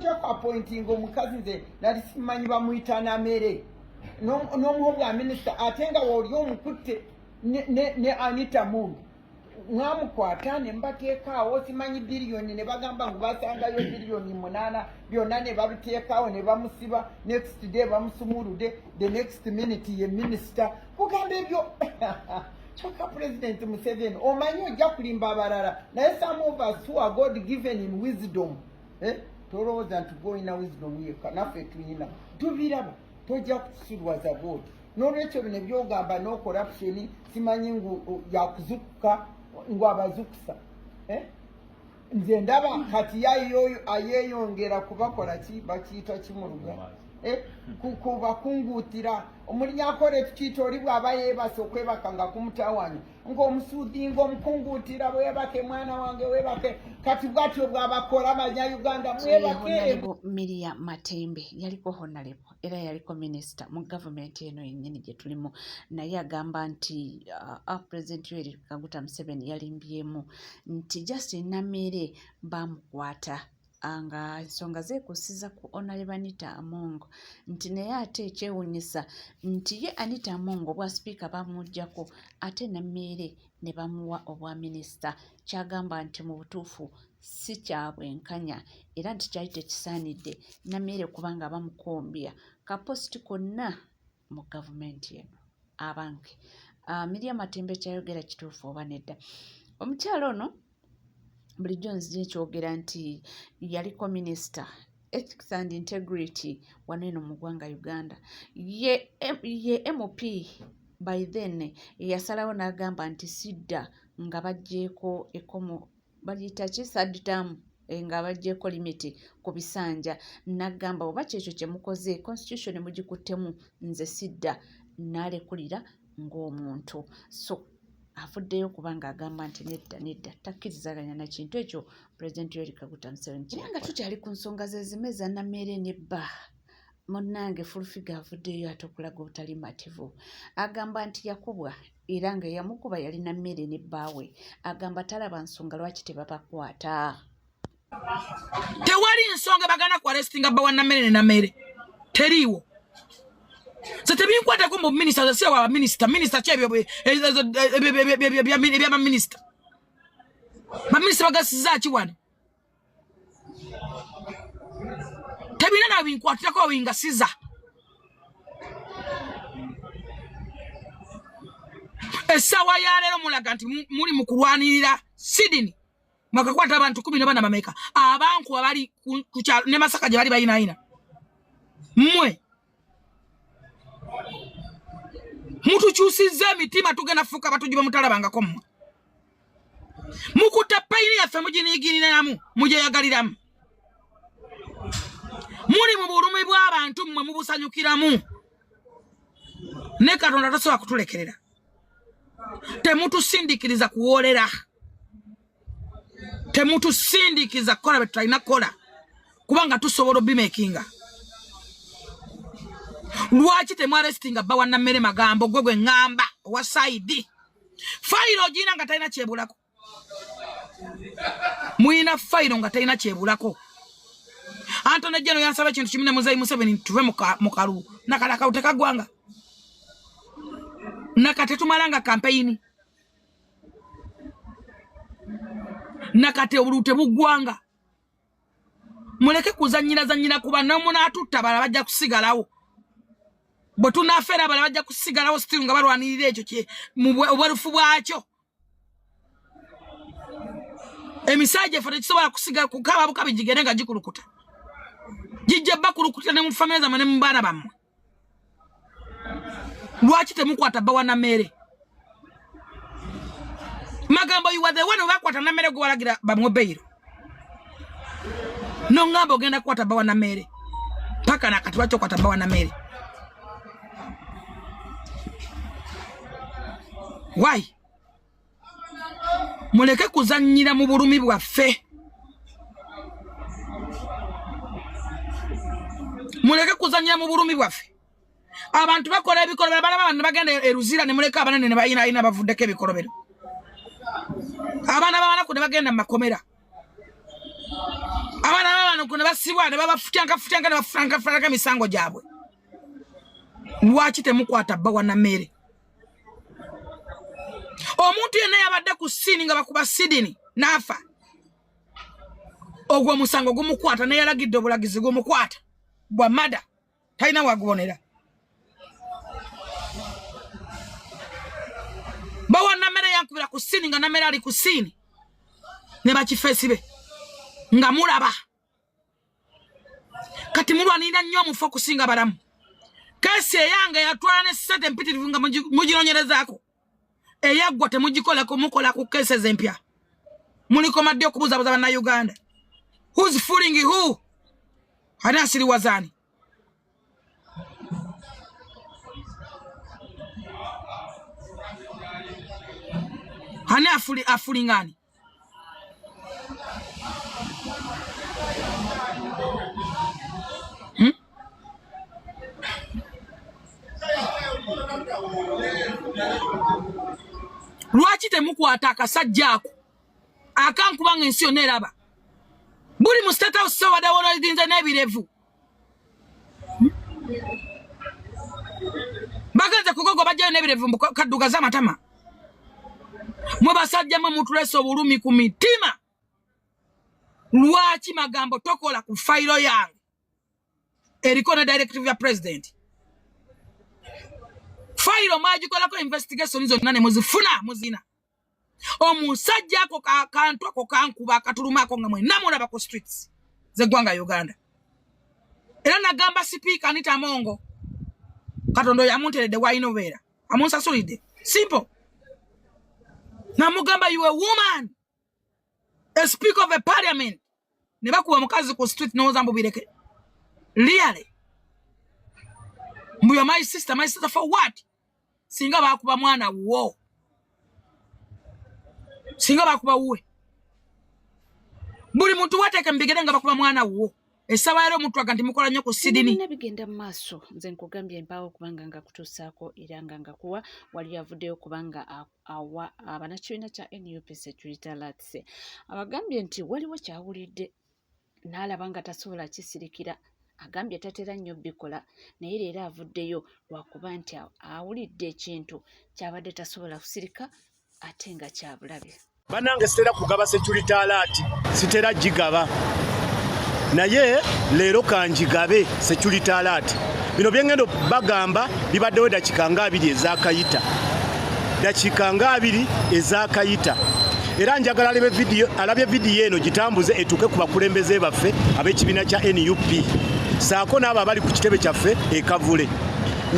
otya ku appointing omukazi nze nali simanyi bamuyita namere n'omuho bwa minisita ate nga woli omukutte ne Anita Mungu mwamukwata ne mbateekaawo simanyi biliyoni ne bagamba ngu basangayo biliyoni 8 byonna ne babiteekaawo ne bamusiba next day bamusumuludde the next minute ye minisita kugamba ebyo Choka President Museveni omanyi ojja kulimba abalala naye some of us who are God given in wisdom tolowooza nti goyina wisdom yekka naffe tuyina tubiraba tojja kutusulwaza boodi n'olwekyo bino byogamba no corruption simanyi ngu yakuzukuka ngu abazukusa nze ndaba kati ayeeyongera kubakola ki bakiyita kimuluga kubakunguutira omulinya akole tukiyita oli bw'aba yeebase okwebaka nga kumutawanya ng'omusuudi ng'omukunguutira bwebake mwana wange webake kati bwatyo bw'abakola abanyayuganda mwebake. Miriam Matembe yaliko honorable era yaliko minisita mu gavumenti eno yennyini gye tulimu naye agamba nti President Yoweri Kaguta Museveni yalimbyemu nti Justin Namere bamukwata anga ensonga zeekusiza ku Honorable Anita Among nti naye ate ekyewuunyisa nti ye Anita Among obwa sipiika bamuggyako ate Namere ne bamuwa obwa minisita kyagamba nti mu butuufu si kya bwenkanya era nti kyali tekisaanidde Namere kubanga bamukombya kapositi konna mu gavumenti eno abange. Miriam Matembe kyayogera kituufu oba nedda? Omukyalo ono bulijjo nzije kyogera nti yaliko minisita ethics and integrity wano eno mu ggwanga Uganda ye MP by then yasalawo n'agamba nti sidda nga baggyeko ekomo baliyita ki saddamu nga baggyeko limiti ku bisanja n'agamba oba kyekyo kye mukoze constitution mugikuttemu nze sidda n'alekulira ng'omuntu so afuddeyo kubanga agamba nti nedda takkirizaganya na kintu ekyo President Yoweri Kaguta Museveni nga tukyali ku nsonga zezime za Namere nebba munnange Fulfiga avuddeyo ate okulaga obutali mativu agamba nti yakubwa era nga yamukuba yali Namere nebbaawe agamba talaba nsonga lwaki tebabakwata. Tewali nsonga bagana ku arrestinga bba wa Namere ne Namere teriiwo. Zatebinkwata ko mu minister zasiya wa minister kyebyo bya minister ba minister bagasiza ki wano tebina na binkwatira ko winga siza esawa ya lero mulaga nti muri mukulwanirira Sydney makakwata abantu 14 bameka abanku abali ku ne Masaka gye bali bayina mmwe mutu chusize mitima tugenda fuka batujiba mutalabangako mmwe mukuta paini yaffe muginiigirira namu muje yagaliramu muri mu bulumi bw'abantu mmwe mubusanyukiramu ne Katonda tasobola kutulekerera temutusindikiriza kuwolera temutusindikiza kukola bye tulina kukola kubanga tusobola obimekinga. Lwaki temwarestinga bba wa Namere magambo gwe ngamba wa side failo jina nga talina kyebulako mwina failo nga talina kyebulako Anthony Jeno yansaba kintu kimine Muzeyi Museveni tuve mu kalu nakalaka utekagwanga nakate tumalanga campaign nakate obulute bugwanga muleke kuzanyira kuba namuna atutabala bajja kusigalawo botuna afera bala bajja kusigalawo still nga balwanirira ekyo kye mu bwerufu bwakyo emisaje fere kisobola kusiga kukaba bukabi jigere nga jikulukuta jijja bakulukuta ne mu family zamane mu bana bamwe lwaki temukwata bba wa Namere magambo you were the one bakwata Namere go walagira bamwe beiro no ngamba ogenda kwata bba wa Namere paka nakati wacho kwata bba wa Namere. Why? Muleke kuzanyira mu bulumi bwaffe. Muleke kuzanyira mu bulumi bwaffe. Abantu bakola ebikolobero balaba bagenda eruzira ne muleka abanene ne bayina bavuddeko ebikolobero. Abaana babana ku ne bagenda mu makomera. Abana bano kuna basibwa ne babafutyanga ne bafranka misango gyabwe. Lwaki temukwata bba na mere? Omuntu yenna yabadde ku sini nga bakuba Sydney nafa. Ogwo musango gumukwata ne yalagidde obulagizi gumukwata. Bwa mada talina wagubonera. Bawa na mere yankubira ku sini nga na mere ali ku sini. Ne bakifeesi be. Nga mulaba. Kati mulwanira nnyo mu fokusinga baramu. Kesi eyange yatwala ne sete mpitirivu nga mugironyerezako. Eyaggwa temugikolako mukola ku kesi ezempya. Muliko madde okubuzabuza bana Uganda. Who's fooling who? Ani asiri wazani? Ani afuli ngani? Lwaki temukwata akasajja ako akankubanga ensi yonna eraba buli mu state house wadawolo lidinze n'ebirevu bagenze kugogo bajjayo n'ebirevu kadduga z'amatama mwe basajja mwe mutulese obulumi ku mitima. Lwaki magambo tokola ku fayiro yange eriko ne directive ya president? Fayiro magikolako investigation zonna ne muzifuna muzina. Omusajja ako kantu ako kankuba akatulumako nga mwe namulaba ku streets zeggwanga Uganda. Era nagamba speaker Anita Mongo Katondo yamunteredde wayinobeera amunsasulidde simple. Namugamba you a woman, a speaker of a parliament. Ne bakuba mukazi ku street noza mbubireke. Really? Mbuya my sister for what? Singa bakuba mwana wo. Singa bakuba uwe. Buli muntu wateke mbigere nga bakuba mwana wo. Esawa ero muntu aganti mukola nnyo ku Sydney. Nabigenda maaso nze nkugambye empawo kubanga nga kutusaako iranga nga kuwa wali yavuddeyo kubanga awa abanakibiina kya NUP Security Alliance abagambye nti waliwo kyawulidde n'alaba nga tasobola kisirikira. Agambye tatera nnyo bikola naye leero avuddeyo lwakuba nti awulidde ekintu kyabadde tasobola kusirika ate nga kyabulabe. Banange sitera kugaba security alert, sitera gigaba. Naye leero kanjigabe security alert. Bino byengendo bagamba bibaddewo dakika nga 2 ezakayita. Dakika nga 2 ezakayita. Era njagala alabye video eno gitambuze etuke ku bakulembeze baffe ab'ekibiina kya NUP. Saako n'abo abali ku kitebe kyaffe ekavule.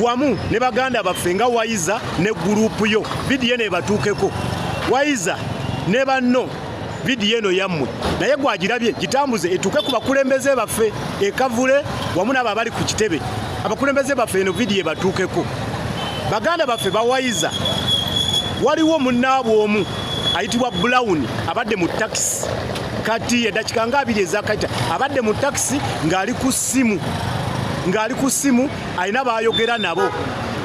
Wamu ne baganda baffe nga Waiza ne gurupu yo video eno ebatuukeko. Waiza ne banno video eno yammwe naye gwagirabye gitambuze etuke ku bakulembeze baffe ekavule wamu n'abo abali ku kitebe. Abakulembeze baffe eno video ebatuukeko. Baganda baffe bawaiza waliwo munnaabwe omu ayitibwa Brown abadde mu taxi kati edakika nga 2 ezakayita abadde mu taxi ng'ali ku ssimu alina bayogera nabo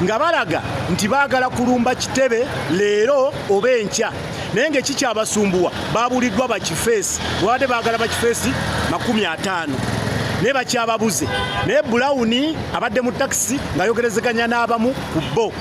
nga balaga nti baagala kulumba kitebe leero oba enkya naye ng'ekikyabasumbuwa babuliddwa bakifeesi wadde baagala bakifeesi 50 naye bakyababuze naye Brown abadde mu taxi ng'ayogerezeganya n'abamu ku bo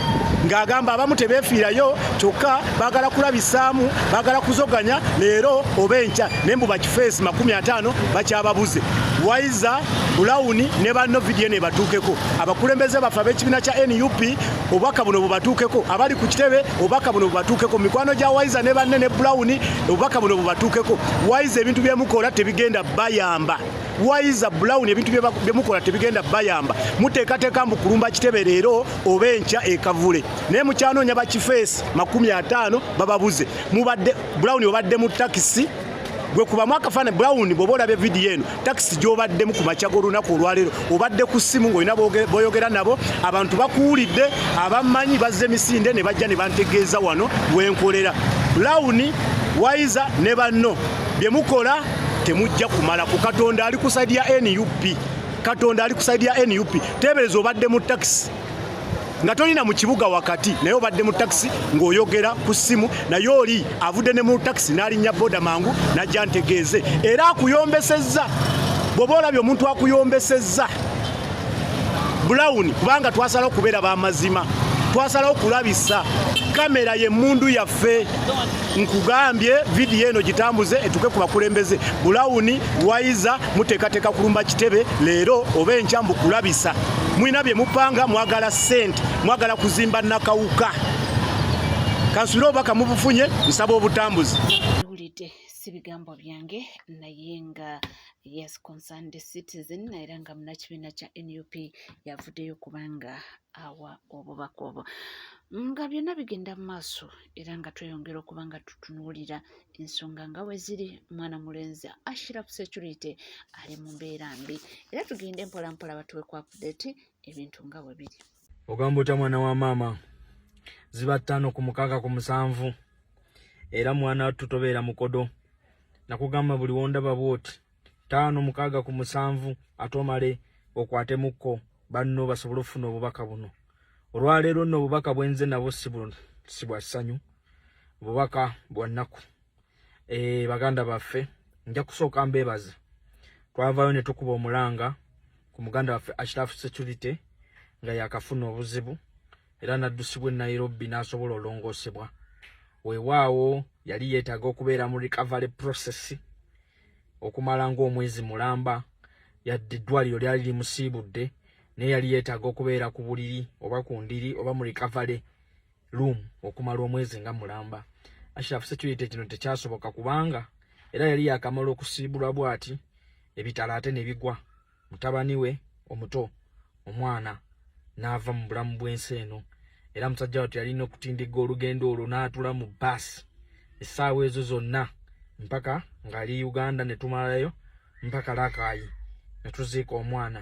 ng'agamba abamu tebeefiirayo kyokka baagala kulabisaamu baagala kuzoganya leero oba enkya naye mbu bakifeesi 50 bakyababuze. Waiza Brown ne banno video ne batuukeko abakulembeze baffe ab'ekibiina kya NUP obubaka buno bubatuukeko abali ku kitebe obubaka buno bubatuukeko mikwano gya Waiza ne banne ne Brown obubaka buno bubatuukeko. Waiza ebintu byemukola tebigenda bayamba. Waiza Brown ebintu byemukola tebigenda bayamba. Muteekateeka mbu kulumba kitebe leero oba enkya ekavule naye mukyanoonya bakifeesi 50 bababuze. Mubadde Brown obadde mu takisi gwe kubamu akafaananyi Brown bw'oba olabye video eno takisi gy'obaddemu ku makya g'olunaku olwaleero obadde ku ssimu ng'olina boyogera nabo abantu bakuwulidde abamanyi bazze emisinde ne bajja ne bantegeeza wano wenkolera. Brown Waiza ne banno bye mukola temujja kumala ku Katonda ali ku side ya NUP. Katonda ali ku side ya NUP. Teebereza obadde mu takisi nga tolina mu kibuga wakati naye obadde mu taxi ng'oyogera ku ssimu naye oli avudde ne mu taxi n'alinnya boda mangu n'ajja ntegeeze era akuyombesezza bw'oba olabye omuntu akuyombesezza Brown kubanga twasalawo kubeera b'amazima twasalawo kulabisa kamera ye mundu yaffe nkugambye vidiyo eno gitambuze etuke ku bakulembeze Brown Lwaiza muteekateeka kulumba kitebe leero oba enkya mbukulabisa mulina bye mupanga mwagala ssente mwagala kuzimba nakawuka kansula obaka mubufunye nsaba obutambuzi Ulide sibigambo byange naye nga yes concerned citizen era nga munakibiina kya NUP yavuddeyo kubanga awa obubaka obwo nga byonna bigenda mu maaso era nga tweyongera okuba nga tutunuulira ensonga nga we ziri mwana mulenzi Ashraf Security ali mu mbeera mbi era tugende mpola mpola batuwe ku update ebintu nga we biri ogamba otya mwana wa maama ziba 5 ku 6 ku 7 era mwana tutobeera mukodo nakugamba buli wondaba bwoti 5 6 ku 7 atomale okwate mukko banno basobola ofuna obubaka buno olwaleero nno obubaka bwenze nabo sibwa ssanyu obubaka bwa nnaku baganda baffe nja kusooka mbeebaza twavaayo ne tukuba omulanga ku muganda waffe Ashraf Security nga yakafuna obuzibu era naddusibwa e Nairobi n'asobola olongoosebwa weewaawo yali yeetaaga okubeera mu recovery process okumala ng'omwezi mulamba yadde eddwaliro lyali limusiibudde naye yali yeetaaga okubeera ku buliri oba ku ndiri oba mu recovery room okumala omwezi nga mulamba Ashraf Security kino tekyasoboka kubanga era yali yakamala okusiibulwa bw'ati ebitala ate ne bigwa mutabani we omuto omwana n'ava mu bulamu bw'ensi eno era musajja wattu yalina okutindiga olugendo olwo n'atula mu baasi essaawa ezo zonna mpaka ng'ali Uganda ne tumalayo mpaka Rakai ne tuziika omwana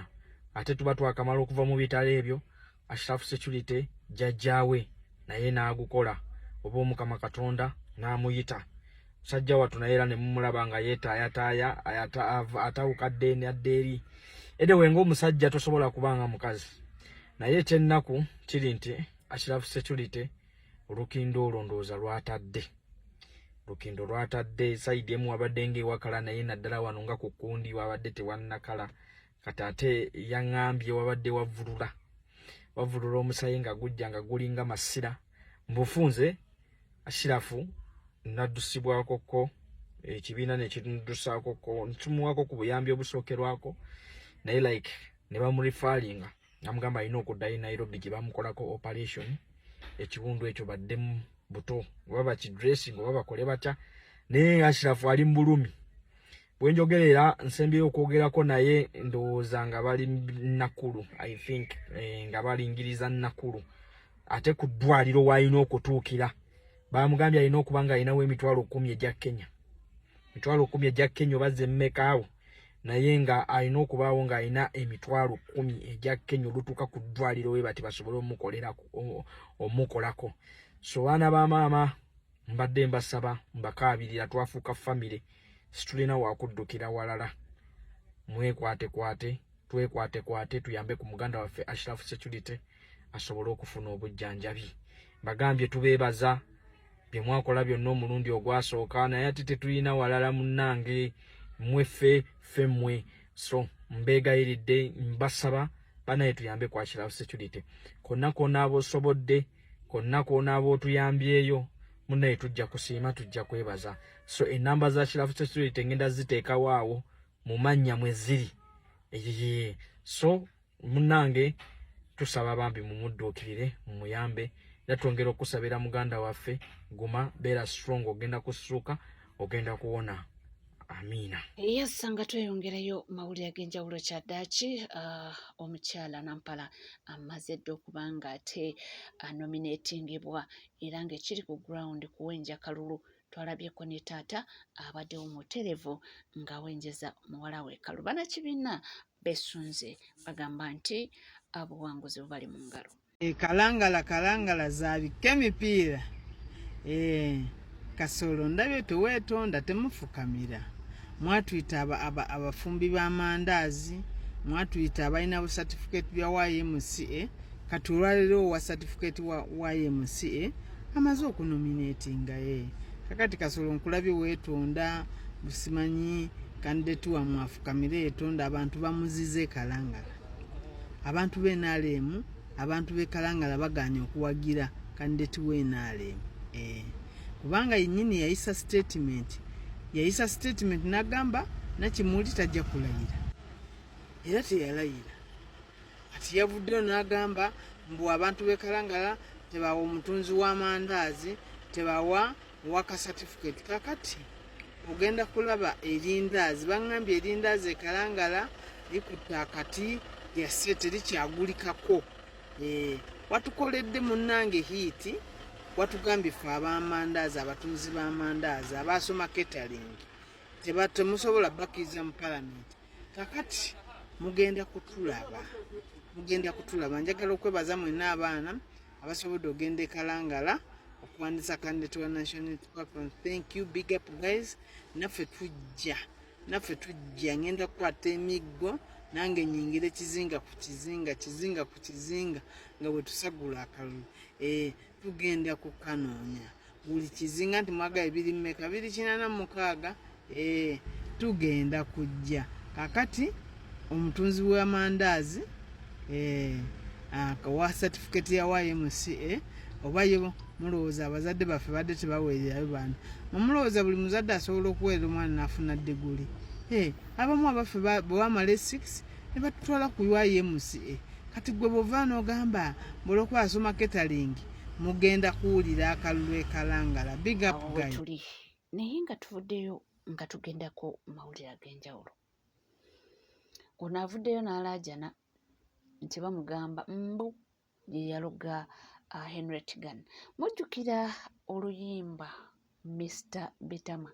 ate tuba twakamala okuva mu bitala ebyo Ashraf Security jjajjaawe naye n'agukola oba Omukama Katonda n'amuyita musajja wattu naye era ne mumulaba nga yeetaayataaya atawukadde ne adda eri edewe ng'omusajja tosobola kubanga mukazi naye ekyennaku kiri nti Ashraf Security olukindo olwo ndowooza lwatadde sayidi emu wabadde ng'ewakala naye naddala wano nga ku kundi wabadde tewannakala kati ate yaŋŋambye wabadde wavulula omusayi nga gujja nga gulinga masira mbufunze Ashirafu naddusibwakoko ekibiina ne kiddusaakoko ntumuwako ku buyambi obusookerwako naye like ne bamurifalinga namugamba alina okuddayo Nairobi gye bamukolako operation ekiwundu ekyo baddemu buto oba bakidressing oba bakole batya naye Ashirafu ali mu bulumi bwe njogerera nsembyeyo okwogerako naye ndowooza nga bali Nakulu I think nga balingiriza Nakulu ate ku ddwaliro w'alina okutuukira bamugambye alina okuba nga alinawo emitwalo 10 egya Kenya emitwalo 10 egya Kenya oba ze mmekaawo naye nga alina okubaawo nga alina emitwalo 10 egya Kenya olutuuka ku ddwaliro we bati basobole omukolako so baana ba maama mbadde mbasaba mbakaabirira twafuuka family situlina wakuddukira walala twekwate tuyambe ku muganda waffe Ashraf Security asobole okufuna obujjanjabi bagambye tubeebaza bye mwakola byonna omulundi ogwasooka naye ate tetulina walala munnange mweffe mmwe so mbeegayiridde mbasaba banaye tuyambe ku Ashraf Security konna koona abosobodde konna koona abootuyambyeyo munaye tujja kusiima tujja kwebaza so enamba za Ashraf Security ngenda ziteekawo awo mu mannya mwe ziri so munnange tusaba bambi mumudduukirire mumuyambe era twongera okusabira muganda waffe guma beera strong ogenda kusuuka ogenda kuwona amina yes nga tweyongerayo mawulire ag'enjawulo kyaddaaki omukyala Nampala amaze dda okuba nga ate nominatingibwa era ng'ekiri ku ground kuwenja kalulu twalabyeko ne taata abaddewo muterevu ng'awenjeza muwala we Kalu bannakibiina beesunze bagamba nti obuwanguzi bubali mu ngalo kalangala zaabika emipiira Kasolo ndabye teweetonda temufukamira mwatuyita abafumbi b'amandaazi mwatuyita abalina bu certificate bya YMCA kati olwaleero wa certificate wa YMCA amaze okunominatinga kakati Kasolo nkulabye weetonda busimanyi kandidate wamwe afukamire yeetonda abantu bamuzize Kalangala abantu b'NRM abantu b'e Kalangala baganye okuwagira kandidate w'NRM kubanga yennyini yayisa statement n'agamba Nakimuli tajja kulayira era teyalayira kati yavuddeyo n'agamba mbu abantu b'e Kalangala tebawa omutunzi w'amandaazi tebawa waka certificate kakati ogenda kulaba erindaazi bangambye erindaazi e Kalangala likutte akati lyase terikyagulikako watukoledde munnange hiiti watugambye ffe ab'amandaazi abatunzi b'amandaazi abaasoma catering temusobola bakkiriza mu palamenti kakati mugenda kutulaba njagala okwebaza mwenna abaana abasobodde ogenda e Kalangala okuwandiisa candidate wa National Unity Platform. Thank you, big up guys. Naffe tujja ngenda kukwata emiggo nange nyingire kizinga ku kizinga nga bwe tusagula akalulu tugenda kukanoonya buli kizinga nti mwagala ebiri mmeka 286 tugenda kujja kakati omutunzi w'amandaazi wa certificate ya YMCA oba yo mulowooza abazadde baffe badde tebaweererayo baana mulowooza buli muzadde asobola okuweerera omwana n'afuna diguli abamu abaffe bwe bamala 6 ne batutwala ku YMCA kati gwe bw'ova n'ogamba bw'olwokuba asoma catering mugenda kuwulira akalulu e Kalangala big up guys tuli naye nga tuvuddeyo nga tugendako mawulire ag'enjawulo ono avuddeyo n'alaajana nti bamugamba mbu ye yaloga Henrietta Gunn. Mujjukira oluyimba Mr. Betama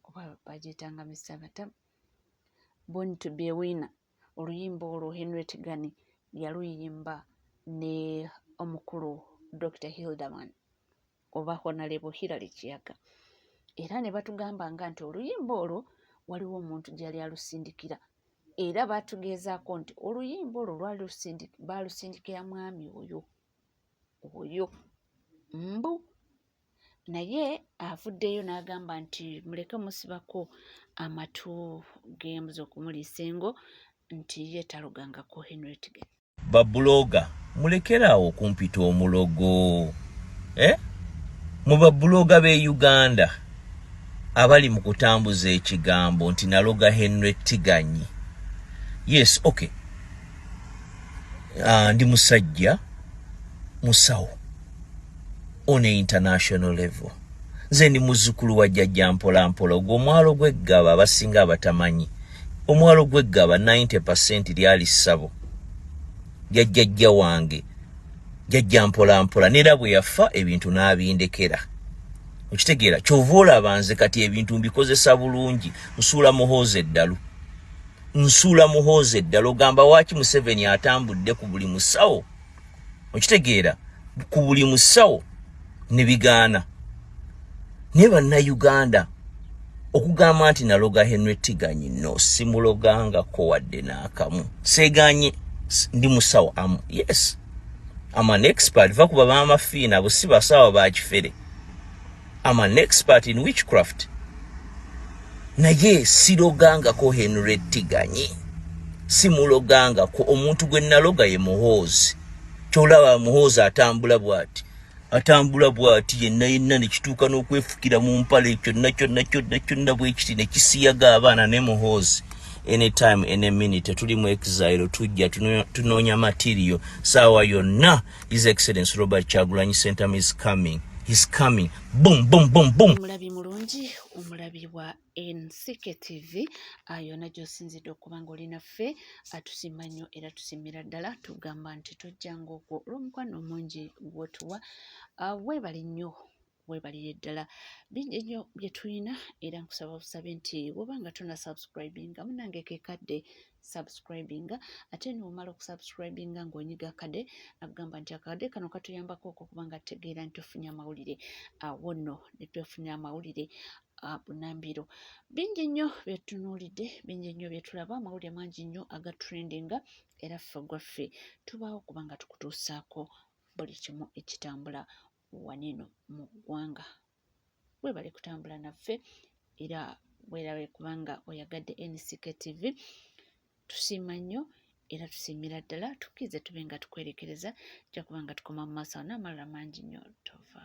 oba bagiyitanga Mr. Betama Born to be a Winner. Oluyimba olwo Henrietta Gunn yaluyimba ne omukulu Dr. Hildeman oba Honorable Hilary Kiyaga era ne batugambanga nti oluyimba olwo waliwo omuntu gyali alusindikira era batugezaako nti oluyimba olwo balusindikira mwami oyo mbu naye avuddeyo n'agamba nti muleke musibako amatu g'embuzi okumuliisa engo nti ye talogangako Henrietta Gunn. Babuloga mulekeraawo okumpita omulogo mu babuloga b'e Uganda abali mu kutambuza ekigambo nti naloga Henrietta Gunn. Yes, okay. Ndi musajja musawo on a international level. Nze ndi muzzukulu wa jjajja mpolampola ogwo omwalo gw'Eggaba abasinga abatamanyi. Omwalo gw'Eggaba 90% lyali ssabo lya jjajja wange jjajja mpolampola nera bwe yafa ebintu n'abindekera. Okitegeera kyova olaba nze kati ebintu mbikozesa bulungi nsuula muhoozi eddalo ogamba waaki Museveni atambudde ku buli musawo. Okitegeera ku buli musawo ne bigaana. Naye bannayuganda okugamba nti naloga Henrietta Gunn no simulogangako wadde n'akamu. Seeganye ndi musawo yes I'm an expert vakuba bamafiina abo si basawo ba kifere. I'm an expert in witchcraft. Naye sirogangako Henrietta Gunn. Simulogangako omuntu gwe naloga ye muhoozi. Kyolaba muhoozi atambula bw'ati yenna ne kituuka n'okwefukira mu mpale kyonna bwe kiti ne kisiyaga abaana ne muhoozi. Anytime, any minute, tuli mu exile, tujja tunoonya material. Sawa yonna, His Excellency Robert Kyagulanyi Ssentamu is coming. He's coming. Boom, boom, boom, boom. Omulabi mulungi, omulabi wa NCK TV, yonna gy'osinzidde okuba ng'olinaffe atusiima nnyo era tusiimira ddala tugamba nti tojjanga okwo olw'omukwano omungi gw'otuwa. Weebale nnyo, weebalire ddala bingi nnyo bye tulina era nkusaba busabe nti bw'oba nga tona subscribinga munange kekadde subscribinga ate n'omala okusubscribinga ng'onyiga akade nakugamba nti akade kano katuyambako okuba nga tutegeera nti tufunye amawulire awo nno ne twefunye amawulire Bunambiro. Bingi nnyo byetunuulidde, bingi nnyo byetulaba, amawulire mangi nnyo agatrendinga era ffe gwaffe tubaawo kubanga tukutuusaako buli kimu ekitambula wanino mu ggwanga. Weebale kutambula naffe era weerabe kubanga oyagadde NCK TV. Tusiima nnyo era tusiimira ddala, tukkize tube nga tukwerekereza, ja kubanga tukoma mu maaso n'amalala mangi nnyo tova.